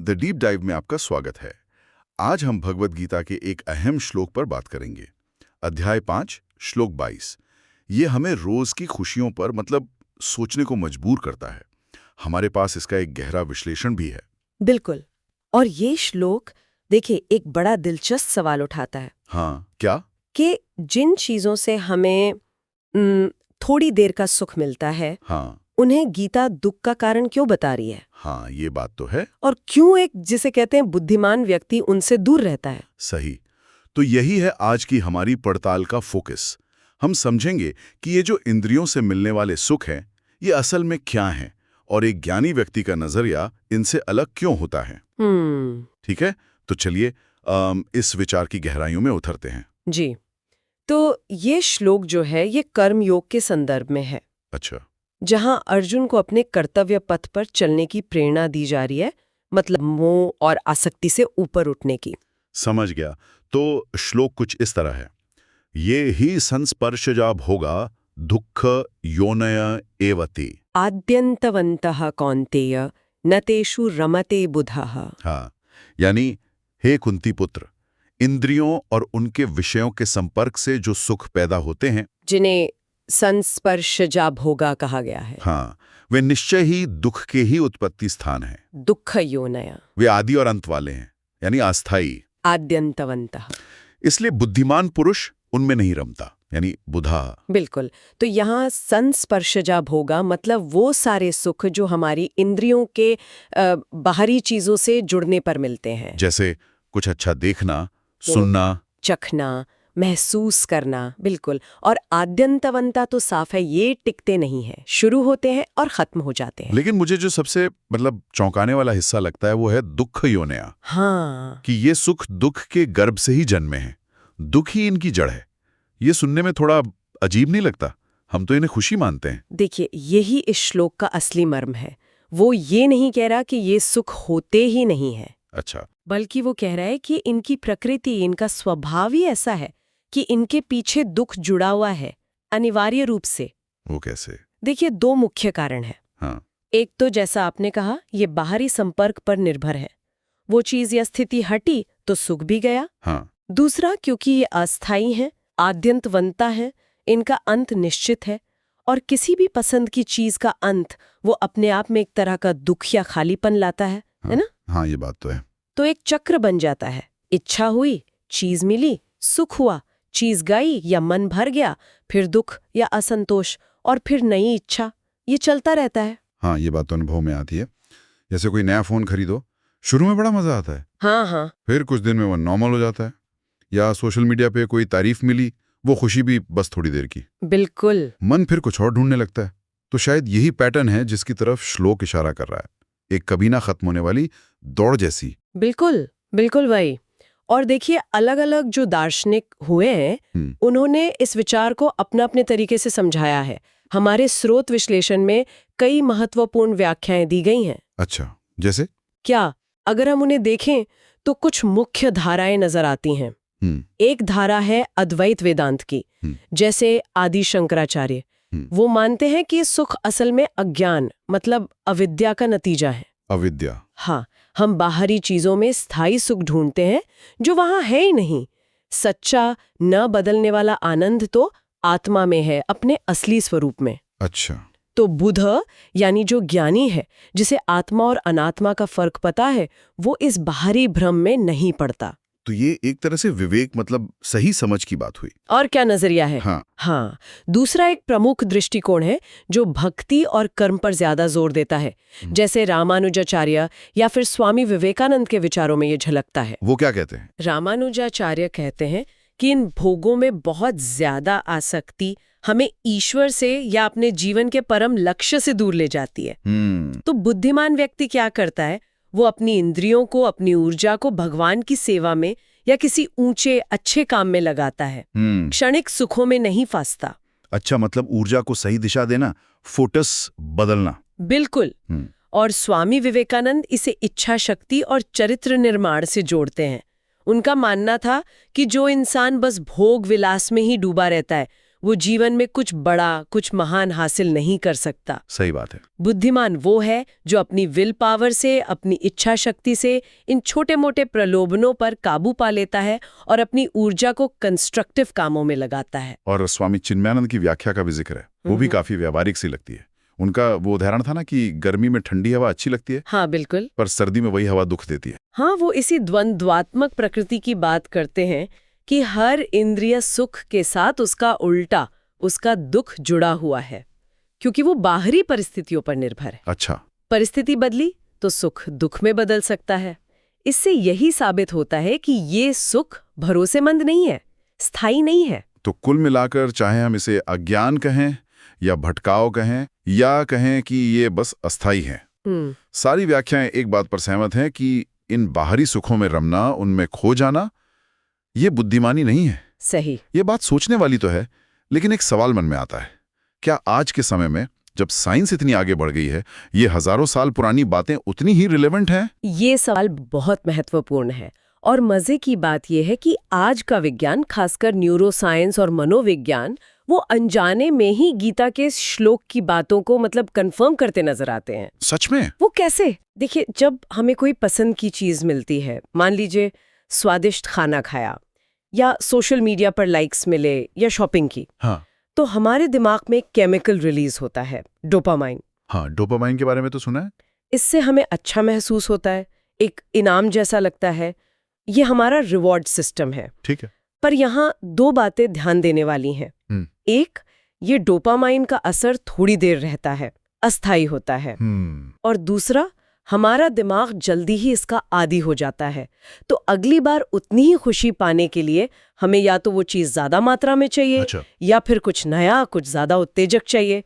The deep dive में आपका स्वागत है। आज हम भगवद गीता के एक अहम श्लोक पर बात करेंगे। अध्याय 5 श्लोक 22। ये हमें रोज की खुशियों पर सोचने को मजबूर करता है। हमारे पास इसका एक गहरा विश्लेषण भी है। बिल्कुल। और ये श्लोक देखिए एक बड़ा दिलचस्प सवाल उठाता है। हाँ, क्या? कि जिन चीजों से हमें थोड़ी देर का सुख मिलता है, हाँ, उन्हें गीता दुख का कारण क्यों बता रही है? हाँ, ये बात तो है। और क्यों एक जिसे कहते हैं बुद्धिमान व्यक्ति उनसे दूर रहता है? सही। तो यही है आज की हमारी पड़ताल का फोकस। हम समझेंगे कि ये जो इंद्रियों से मिलने वाले सुख हैं, ये असल में क्या हैं और एक ज्ञानी व्यक्ति का नजरिया इनसे अलग क्यों होता है। ठीक है, तो चलिए इस विचार की गहराइयों में उतरते हैं। जी। तो ये श्लोक जो है ये कर्म योग के संदर्भ में है। अच्छा। जहां अर्जुन को अपने कर्तव्य पथ पर चलने की प्रेरणा दी जा रही है, मतलब मोह और आसक्ति से ऊपर उठने की। समझ गया। तो श्लोक कुछ इस तरह है। ये ही संस्पर्शजा भोगा दुःख योनय एवति। आद्यन्तवन्तः कौन्तेय न तेषु रमते बुधः। हाँ, यानी हे कुंती पुत्र, इंद्रियों और उनके विषयों के संपर्क से जो सुख पैदा होते हैं, जिन्हें संस्पर्शजा भोगा कहा गया है। हाँ, वे निश्चय ही दुख के ही उत्पत्ति स्थान हैं। दुःख योनय। वे आदि और अंत वाले हैं, यानी अस्थायी। आद्यन्तवन्तः। इसलिए बुद्धिमान पुरुष उनमें नहीं रमता, यानी बुधा। बिल्कुल। तो यहाँ संस्पर्शजा भोगा मतलब वो सारे सुख जो हमारी इंद्रियों के बाहरी चीजों से जुड़ने पर मिलते हैं। जैसे कुछ अच्छा देखना, सुनना, चखना, महसूस करना। बिल्कुल। और आद्यंतवंता तो साफ है, ये टिकते नहीं हैं, शुरू होते हैं और खत्म हो जाते हैं। लेकिन मुझे जो सबसे चौंकाने वाला हिस्सा लगता है वो है दुःख योनया। हाँ, कि ये सुख दुख के गर्भ से ही जन्मे हैं, दुख ही इनकी जड़ है। ये सुनने में थोड़ा अजीब नहीं लगता? हम तो इन्हें खुशी मानते हैं। देखिए यही इस श्लोक का असली मर्म है। वो ये नहीं कह रहा कि ये सुख होते ही नहीं है। अच्छा। बल्कि वो कह रहा है कि इनकी प्रकृति, इनका स्वभाव ही ऐसा है कि इनके पीछे दुख जुड़ा हुआ है, अनिवार्य रूप से। वो कैसे? देखिए दो मुख्य कारण हैं। हाँ। एक तो जैसा आपने कहा, ये बाहरी संपर्क पर निर्भर है। वो चीज या स्थिति हटी तो सुख भी गया। हाँ। दूसरा, क्योंकि ये अस्थायी है, आद्यंतवंता है, इनका अंत निश्चित है। और किसी भी पसंद की चीज का अंत वो अपने आप में एक तरह का दुख या खालीपन लाता है ना? हाँ, ये बात तो है। तो एक चक्र बन जाता है। इच्छा हुई, चीज मिली, सुख हुआ, चीज गई या मन भर गया, फिर दुख या असंतोष, और फिर नई इच्छा। ये चलता रहता है। हाँ, ये बात तो अनुभव में आती है। जैसे कोई नया फोन खरीदो, शुरू में बड़ा मजा आता है। हाँ। फिर कुछ दिन में वो नॉर्मल हो जाता है। या सोशल मीडिया पे कोई तारीफ मिली, वो खुशी भी बस थोड़ी देर की। बिल्कुल। मन फिर कुछ और ढूंढने लगता है। तो शायद यही पैटर्न है जिसकी तरफ श्लोक इशारा कर रहा है। एक कभी ना खत्म होने वाली दौड़ जैसी। बिल्कुल बिल्कुल वही। और देखिए अलग अलग जो दार्शनिक हुए हैं, उन्होंने इस विचार को अपने अपने तरीके से समझाया है। हमारे स्रोत विश्लेषण में कई महत्वपूर्ण व्याख्याएं दी गई हैं। अच्छा, जैसे क्या? अगर हम उन्हें देखें तो कुछ मुख्य धाराएं नजर आती हैं। एक धारा है अद्वैत वेदांत की, जैसे आदि शंकराचार्य। वो मानते हैं कि सुख असल में अज्ञान मतलब अविद्या का नतीजा है। अविद्या? हाँ, हम बाहरी चीजों में स्थायी सुख ढूंढते हैं जो वहां है ही नहीं। सच्चा न बदलने वाला आनंद तो आत्मा में है, अपने असली स्वरूप में। अच्छा। तो बुध यानी जो ज्ञानी है, जिसे आत्मा और अनात्मा का फर्क पता है, वो इस बाहरी भ्रम में नहीं पड़ता। तो ये एक तरह से विवेक सही समझ की बात हुई। और क्या नजरिया है? हाँ। दूसरा एक प्रमुख दृष्टिकोण है जो भक्ति और कर्म पर ज्यादा जोर देता है, जैसे रामानुजाचार्य या फिर स्वामी विवेकानंद के विचारों में ये झलकता है। वो क्या कहते हैं? रामानुजाचार्य कहते हैं कि इन भोगों में बहुत ज्यादा आसक्ति हमें ईश्वर से या अपने जीवन के परम लक्ष्य से दूर ले जाती है। तो बुद्धिमान व्यक्ति क्या करता है? वो अपनी इंद्रियों को, अपनी ऊर्जा को भगवान की सेवा में या किसी ऊंचे अच्छे काम में लगाता है, क्षणिक सुखों में नहीं फंसता। अच्छा, ऊर्जा को सही दिशा देना, फोकस बदलना। बिल्कुल। और स्वामी विवेकानंद इसे इच्छा शक्ति और चरित्र निर्माण से जोड़ते हैं। उनका मानना था कि जो इंसान बस भोग विलास में ही डूबा रहता है, वो जीवन में कुछ बड़ा, कुछ महान हासिल नहीं कर सकता। सही बात है। बुद्धिमान वो है जो अपनी विल पावर से, अपनी इच्छा शक्ति से इन छोटे मोटे प्रलोभनों पर काबू पा लेता है और अपनी ऊर्जा को कंस्ट्रक्टिव कामों में लगाता है। और स्वामी चिन्मयानंद की व्याख्या का भी जिक्र है, वो भी काफी व्यावहारिक सी लगती है। उनका वो उदाहरण था ना कि गर्मी में ठंडी हवा अच्छी लगती है, हाँ बिल्कुल, पर सर्दी में वही हवा दुख देती है। हाँ, वो इसी द्वंद्वात्मक प्रकृति की बात करते हैं कि हर इंद्रिय सुख के साथ उसका उल्टा, उसका दुख जुड़ा हुआ है, क्योंकि वो बाहरी परिस्थितियों पर निर्भर है। अच्छा। परिस्थिति बदली तो सुख दुख में बदल सकता है। इससे यही साबित होता है कि ये सुख भरोसेमंद नहीं है, स्थायी नहीं है। तो कुल मिलाकर चाहे हम इसे अज्ञान कहें या भटकाव कहें या कहें कि ये बस अस्थाई है, सारी व्याख्याएं एक बात पर सहमत हैं कि इन बाहरी सुखों में रमना, उनमें खो जाना, ये बुद्धिमानी नहीं है। सही। ये बात सोचने वाली तो है, लेकिन एक सवाल मन में आता है, क्या आज के समय में जब साइंस इतनी आगे बढ़ गई है, ये हजारों साल पुरानी बातें उतनी ही रिलेवेंट हैं? ये सवाल बहुत महत्वपूर्ण है और मजे की बात यह है कि आज का विज्ञान, खासकर न्यूरोसाइंस और मनोविज्ञान, वो अनजाने में ही गीता के श्लोक की बातों को कंफर्म करते नजर आते हैं। सच में? वो कैसे? देखिए, जब हमें कोई पसंद की चीज मिलती है, मान लीजिए स्वादिष्ट खाना खाया या सोशल मीडिया पर लाइक्स मिले या शॉपिंग की, हाँ, तो हमारे दिमाग में केमिकल रिलीज होता है, डोपामाइन। हाँ, डोपामाइन के बारे में तो सुना है। इससे हमें अच्छा महसूस होता है, एक इनाम जैसा लगता है। ये हमारा रिवॉर्ड सिस्टम है। ठीक है। पर यहाँ दो बातें ध्यान देने वाली हैं। एक, ये डोपामाइन का असर थोड़ी देर रहता है, अस्थायी होता है। और दूसरा, हमारा दिमाग जल्दी ही इसका आदी हो जाता है। तो अगली बार उतनी ही खुशी पाने के लिए हमें या तो वो चीज ज्यादा मात्रा में चाहिए, अच्छा, या फिर कुछ नया, कुछ ज्यादा उत्तेजक चाहिए।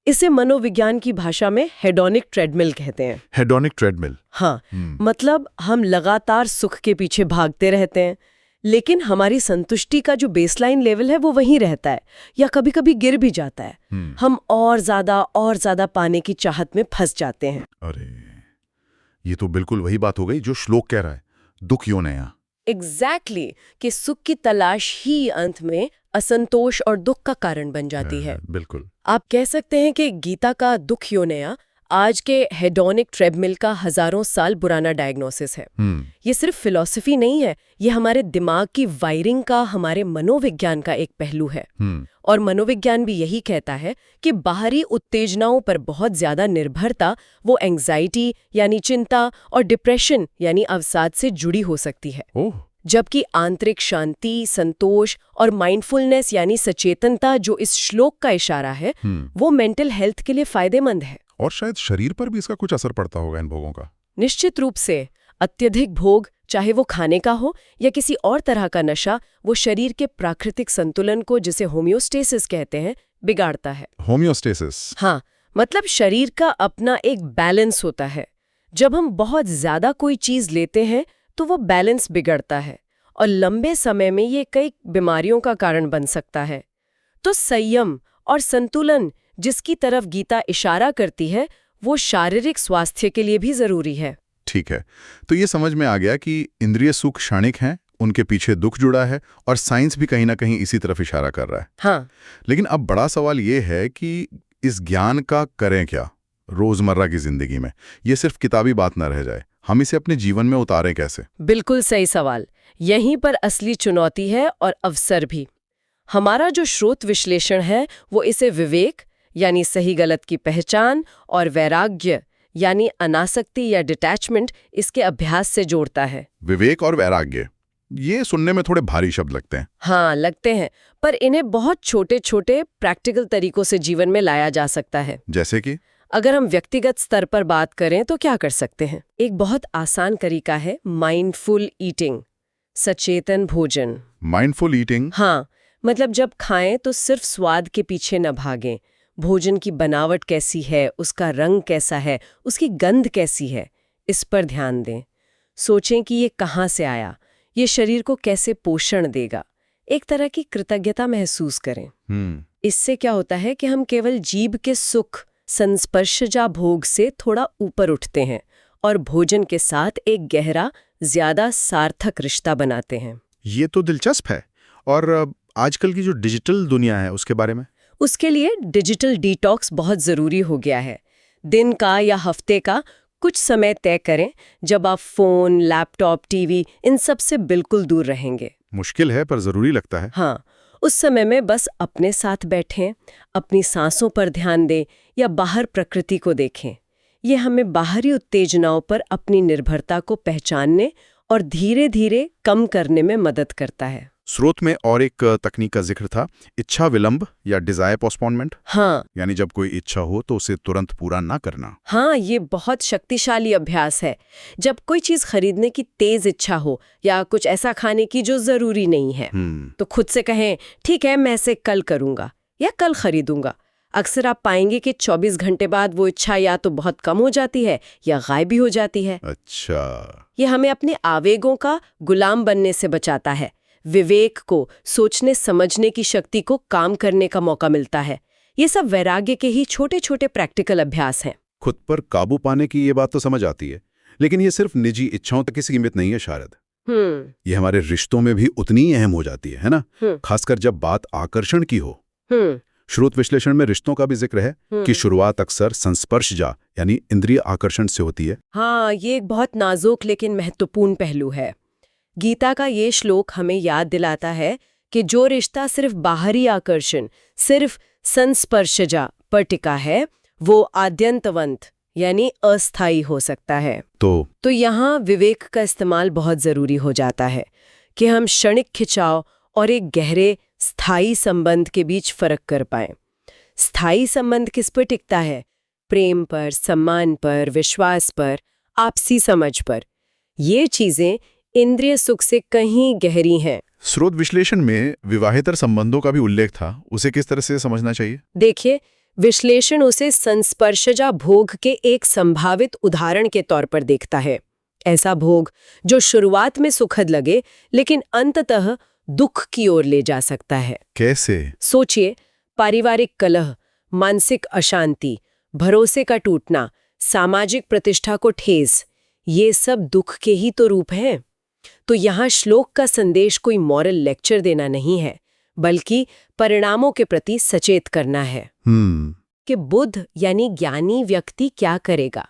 इसे मनोविज्ञान की भाषा में हेडोनिक ट्रेडमिल कहते हैं। Hedonic treadmill? हाँ, मतलब हम लगातार सुख के पीछे भागते रहते हैं, लेकिन हमारी संतुष्टि का जो बेसलाइन लेवल है वो वहीं रहता है या कभी-कभी गिर भी जाता है। हम और ज्यादा पाने की चाहत में फंस जाते हैं। अरे, ये तो बिल्कुल वही बात हो गई जो श्लोक कह रहा है, दुख यो नया। एग्जैक्टली, कि सुख की तलाश ही अंत में असंतोष और दुख का कारण बन जाती है। बिल्कुल। आप कह सकते हैं कि गीता का दुख यो नया आज के हेडोनिक ट्रेडमिल का हजारों साल पुराना डायग्नोसिस है। ये सिर्फ फिलॉसफी नहीं है, ये हमारे दिमाग की वायरिंग का, हमारे मनोविज्ञान का एक पहलू है। और मनोविज्ञान भी यही कहता है कि बाहरी उत्तेजनाओं पर बहुत ज्यादा निर्भरता वो एंग्जाइटी यानी चिंता और डिप्रेशन यानी अवसाद से जुड़ी हो सकती है। जबकि आंतरिक शांति, संतोष और माइंडफुलनेस यानी सचेतनता जो इस श्लोक का इशारा है, वो मेंटल हेल्थ के लिए फायदेमंद है। और शायद शरीर पर भी इसका कुछ असर पड़ता होगा इन भोगों का। निश्चित रूप से। अत्यधिक भोग, चाहे वो खाने का हो या किसी और तरह का नशा, वो शरीर के प्राकृतिक संतुलन को, जिसे होम्योस्टेसिस कहते हैं, बिगाड़ता है। होम्योस्टेसिस? हाँ, मतलब शरीर का अपना एक बैलेंस होता है। जब हम बहुत ज्यादा कोई चीज लेते हैं तो वो बैलेंस बिगड़ता है और लंबे समय में ये कई बीमारियों का कारण बन सकता है। तो संयम और संतुलन, जिसकी तरफ गीता इशारा करती है, वो शारीरिक स्वास्थ्य के लिए भी जरूरी है। ठीक है, तो ये समझ में आ गया कि इंद्रिय सुख क्षणिक हैं, उनके पीछे दुख जुड़ा है और साइंस भी कहीं ना कहीं इसी तरफ इशारा कर रहा है। हाँ। लेकिन अब बड़ा सवाल ये है कि इस ज्ञान का करें क्या रोजमर्रा की जिंदगी में? ये सिर्फ किताबी बात न रह जाए, हम इसे अपने जीवन में उतारें कैसे? बिल्कुल सही सवाल। यहीं पर असली चुनौती है और अवसर भी। हमारा जो स्रोत विश्लेषण है वो इसे विवेक यानी सही गलत की पहचान और वैराग्य यानी अनासक्ति या डिटैचमेंट, इसके अभ्यास से जोड़ता है। विवेक और वैराग्य, ये सुनने में थोड़े भारी शब्द लगते हैं। हाँ, लगते हैं, पर इन्हें बहुत छोटे छोटे प्रैक्टिकल तरीकों से जीवन में लाया जा सकता है। जैसे कि? अगर हम व्यक्तिगत स्तर पर बात करें तो क्या कर सकते हैं? एक बहुत आसान तरीका है माइंडफुल ईटिंग, सचेतन भोजन। Mindful eating? हाँ, मतलब जब खाएं तो सिर्फ स्वाद के पीछे न भागें। भोजन की बनावट कैसी है, उसका रंग कैसा है, उसकी गंध कैसी है, इस पर ध्यान दें। सोचें कि ये कहाँ से आया, ये शरीर को कैसे पोषण देगा। एक तरह की कृतज्ञता महसूस करें। इससे क्या होता है कि हम केवल जीभ के सुख, संस्पर्शजा भोग से थोड़ा ऊपर उठते हैं और भोजन के साथ एक गहरा, ज्यादा सार्थक रिश्ता बनाते हैं। ये तो दिलचस्प है। और आजकल की जो डिजिटल दुनिया है उसके बारे में? उसके लिए डिजिटल डिटॉक्स बहुत ज़रूरी हो गया है। दिन का या हफ्ते का कुछ समय तय करें जब आप फ़ोन, लैपटॉप, टीवी इन सब से बिल्कुल दूर रहेंगे। मुश्किल है पर ज़रूरी लगता है। हाँ, उस समय में बस अपने साथ बैठें, अपनी सांसों पर ध्यान दें या बाहर प्रकृति को देखें। ये हमें बाहरी उत्तेजनाओं पर अपनी निर्भरता को पहचानने और धीरे धीरे कम करने में मदद करता है। स्रोत में और एक तकनीक का जिक्र था, इच्छा विलंब या डिजायर पोस्टपोनमेंट। हाँ, यानी जब कोई इच्छा हो तो उसे तुरंत पूरा ना करना। हाँ, ये बहुत शक्तिशाली अभ्यास है। जब कोई चीज खरीदने की तेज इच्छा हो या कुछ ऐसा खाने की जो जरूरी नहीं है, तो खुद से कहें, ठीक है, मैं इसे कल करूंगा या कल खरीदूंगा। अक्सर आप पाएंगे कि 24 घंटे बाद वो इच्छा या तो बहुत कम हो जाती है या गायब भी हो जाती है। अच्छा, ये हमें अपने आवेगों का गुलाम बनने से बचाता है। विवेक को, सोचने समझने की शक्ति को काम करने का मौका मिलता है। ये सब वैराग्य के ही छोटे छोटे प्रैक्टिकल अभ्यास हैं। खुद पर काबू पाने की ये बात तो समझ आती है, लेकिन ये सिर्फ निजी इच्छाओं तक ही सीमित नहीं है शायद। ये हमारे रिश्तों में भी उतनी ही अहम हो जाती है ना? खासकर जब बात आकर्षण की हो। स्रोत विश्लेषण में रिश्तों का भी जिक्र है कि शुरुआत अक्सर संस्पर्शजा यानी इंद्रिय आकर्षण से होती है। हाँ, ये एक बहुत नाजुक लेकिन महत्वपूर्ण पहलू है। गीता का ये श्लोक हमें याद दिलाता है कि जो रिश्ता सिर्फ बाहरी आकर्षण, सिर्फ संस्पर्शजा पर टिका है, वो आद्यंतवंत यानी अस्थायी हो सकता है। तो यहाँ विवेक का इस्तेमाल बहुत जरूरी हो जाता है कि हम क्षणिक खिंचाव और एक गहरे स्थायी संबंध के बीच फर्क कर पाएं। स्थायी संबंध किस पर टिकता है? प्रेम पर, सम्मान पर, विश्वास पर, आपसी समझ पर। ये चीजें इंद्रिय सुख से कहीं गहरी हैं। स्रोत विश्लेषण में विवाहेतर संबंधों का भी उल्लेख था, उसे किस तरह से समझना चाहिए? देखिए, विश्लेषण उसे संस्पर्शजा भोग के एक संभावित उदाहरण के तौर पर देखता है। ऐसा भोग जो शुरुआत में सुखद लगे लेकिन अंततः दुख की ओर ले जा सकता है। कैसे? सोचिए, पारिवारिक कलह, मानसिक अशांति, भरोसे का टूटना, सामाजिक प्रतिष्ठा को ठेस, ये सब दुख के ही तो रूप हैं। तो यहाँ श्लोक का संदेश कोई मॉरल लेक्चर देना नहीं है, बल्कि परिणामों के प्रति सचेत करना है। कि बुद्ध यानी ज्ञानी व्यक्ति क्या करेगा?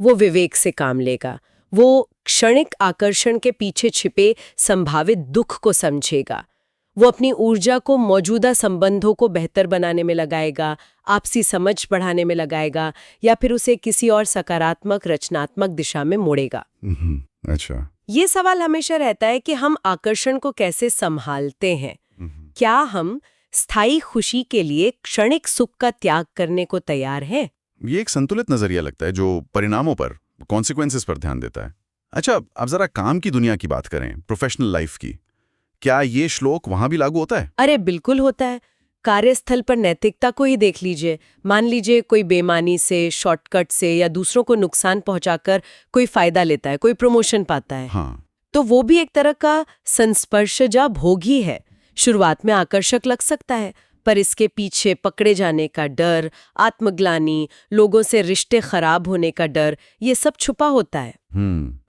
वो विवेक से काम लेगा। वो क्षणिक आकर्षण के पीछे छिपे संभावित दुख को समझेगा। वो अपनी ऊर्जा को मौजूदा संबंधों को बेहतर बनाने में लगाएगा, आपसी समझ बढ़ाने में लगाएगा, या फिर उसे किसी और सकारात्मक रचनात्मक दिशा में मोड़ेगा। अच्छा, ये सवाल हमेशा रहता है कि हम आकर्षण को कैसे संभालते हैं। क्या हम स्थायी खुशी के लिए क्षणिक सुख का त्याग करने को तैयार हैं? ये एक संतुलित नजरिया लगता है जो परिणामों पर, कॉन्सिक्वेंसेस पर ध्यान देता है। अच्छा, अब जरा काम की दुनिया की बात करें, प्रोफेशनल लाइफ की। क्या ये श्लोक वहां भी लागू होता है? अरे बिल्कुल होता है। कार्यस्थल पर नैतिकता को ही देख लीजिए। मान लीजिए कोई बेईमानी से, शॉर्टकट से या दूसरों को नुकसान पहुंचाकर कोई फायदा लेता है, कोई प्रमोशन पाता है। हाँ, तो वो भी एक तरह का संस्पर्शजा भोग ही है। शुरुआत में आकर्षक लग सकता है, पर इसके पीछे पकड़े जाने का डर, आत्मग्लानि, लोगों से रिश्ते खराब होने का डर, ये सब छुपा होता है।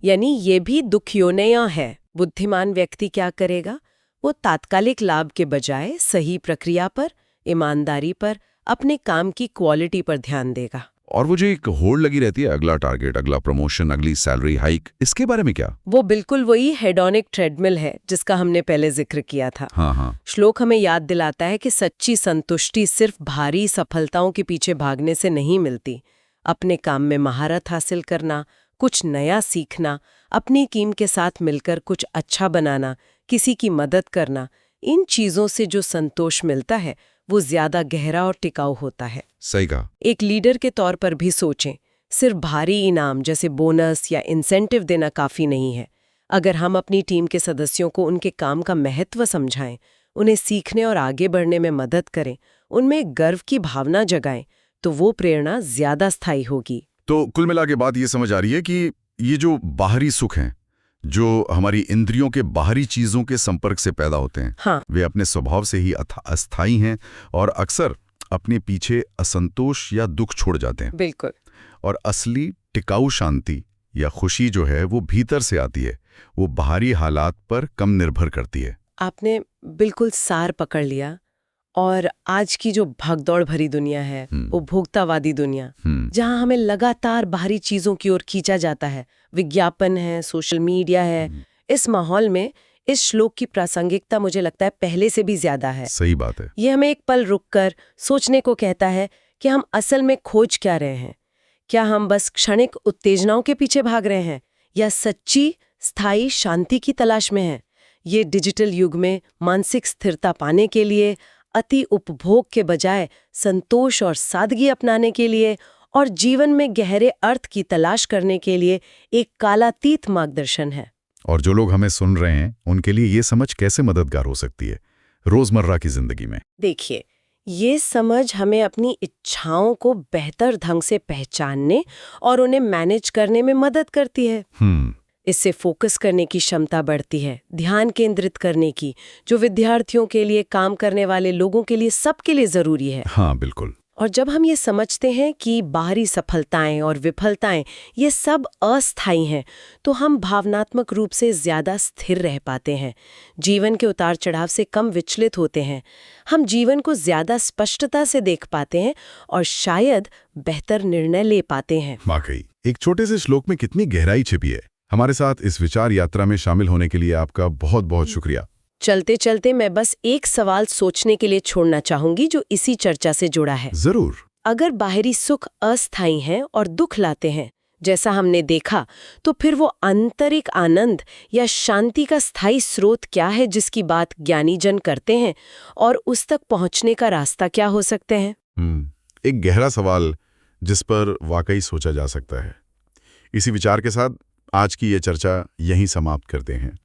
यानी ये भी दुखयोनय है। बुद्धिमान व्यक्ति क्या करेगा? वो तात्कालिक लाभ के बजाय सही प्रक्रिया पर, ईमानदारी पर, अपने काम की क्वालिटी पर ध्यान देगा। और वो जो एक होड़ लगी रहती है, अगला टारगेट, अगला प्रमोशन, अगली सैलरी हाइक, इसके बारे में क्या? वो बिल्कुल वही हेडोनिक ट्रेडमिल है जिसका हमने पहले जिक्र किया था। हाँ। श्लोक हमें याद दिलाता है कि सच्ची संतुष्टि सिर्फ भारी सफलताओं के पीछे भागने से नहीं मिलती। अपने काम में महारत हासिल करना, कुछ नया सीखना, अपनी टीम के साथ मिलकर कुछ अच्छा बनाना, किसी की मदद करना, इन चीजों से जो संतोष मिलता है वो ज्यादा गहरा और टिकाऊ होता है। सही कहा। एक लीडर के तौर पर भी सोचें, सिर्फ भारी इनाम जैसे बोनस या इंसेंटिव देना काफी नहीं है। अगर हम अपनी टीम के सदस्यों को उनके काम का महत्व समझाएं, उन्हें सीखने और आगे बढ़ने में मदद करें, उनमें गर्व की भावना जगाएं, तो वो प्रेरणा ज्यादा स्थायी होगी। तो कुल मिला के बात ये समझ आ रही है कि ये जो बाहरी सुख हैं, जो हमारी इंद्रियों के बाहरी चीजों के संपर्क से पैदा होते हैं, हाँ, वे अपने स्वभाव से ही अस्थायी हैं और अक्सर अपने पीछे असंतोष या दुख छोड़ जाते हैं। बिल्कुल। और असली टिकाऊ शांति या खुशी जो है वो भीतर से आती है, वो बाहरी हालात पर कम निर्भर करती है। आपने बिल्कुल सार पकड़ लिया। और आज की जो भागदौड़ भरी दुनिया है, उपभोक्तावादी दुनिया, जहां हमें लगातार बाहरी चीजों की ओर खींचा जाता है, विज्ञापन है, सोशल मीडिया है, इस माहौल में इस श्लोक की प्रासंगिकता मुझे लगता है पहले से भी ज्यादा है। सही बात है। ये हमें एक पल रुककर सोचने को कहता है कि हम असल में खोज क्या रहे हैं। क्या हम बस क्षणिक उत्तेजनाओं के पीछे भाग रहे हैं या सच्ची स्थायी शांति की तलाश में हैं? ये डिजिटल युग में मानसिक स्थिरता पाने के लिए, अति उपभोग के बजाय संतोष और सादगी अपनाने के लिए और जीवन में गहरे अर्थ की तलाश करने के लिए एक कालातीत मार्गदर्शन है। और जो लोग हमें सुन रहे हैं उनके लिए ये समझ कैसे मददगार हो सकती है रोजमर्रा की जिंदगी में? देखिए, ये समझ हमें अपनी इच्छाओं को बेहतर ढंग से पहचानने और उन्हें मैनेज करने में मदद करती है। इससे फोकस करने की क्षमता बढ़ती है, ध्यान केंद्रित करने की, जो विद्यार्थियों के लिए, काम करने वाले लोगों के लिए, सबके लिए जरूरी है। हाँ, बिल्कुल। और जब हम ये समझते हैं कि बाहरी सफलताएं और विफलताएं ये सब अस्थायी हैं, तो हम भावनात्मक रूप से ज्यादा स्थिर रह पाते हैं, जीवन के उतार चढ़ाव से कम विचलित होते हैं, हम जीवन को ज्यादा स्पष्टता से देख पाते हैं और शायद बेहतर निर्णय ले पाते हैं। वाकई एक छोटे से श्लोक में कितनी गहराई छिपी है। हमारे साथ इस विचार यात्रा में शामिल होने के लिए आपका बहुत बहुत शुक्रिया। चलते चलते मैं बस एक सवाल सोचने के लिए छोड़ना चाहूंगी जो इसी चर्चा से जुड़ा है। जरूर। अगर बाहरी सुख अस्थायी हैं और दुख लाते हैं, जैसा हमने देखा, तो फिर वो आंतरिक आनंद या शांति का स्थायी स्रोत क्या है जिसकी बात ज्ञानी जन करते हैं, और उस तक पहुंचने का रास्ता क्या हो सकते हैं? एक गहरा सवाल जिस पर वाकई सोचा जा सकता है। इसी विचार के साथ आज की ये चर्चा यहीं समाप्त करते हैं।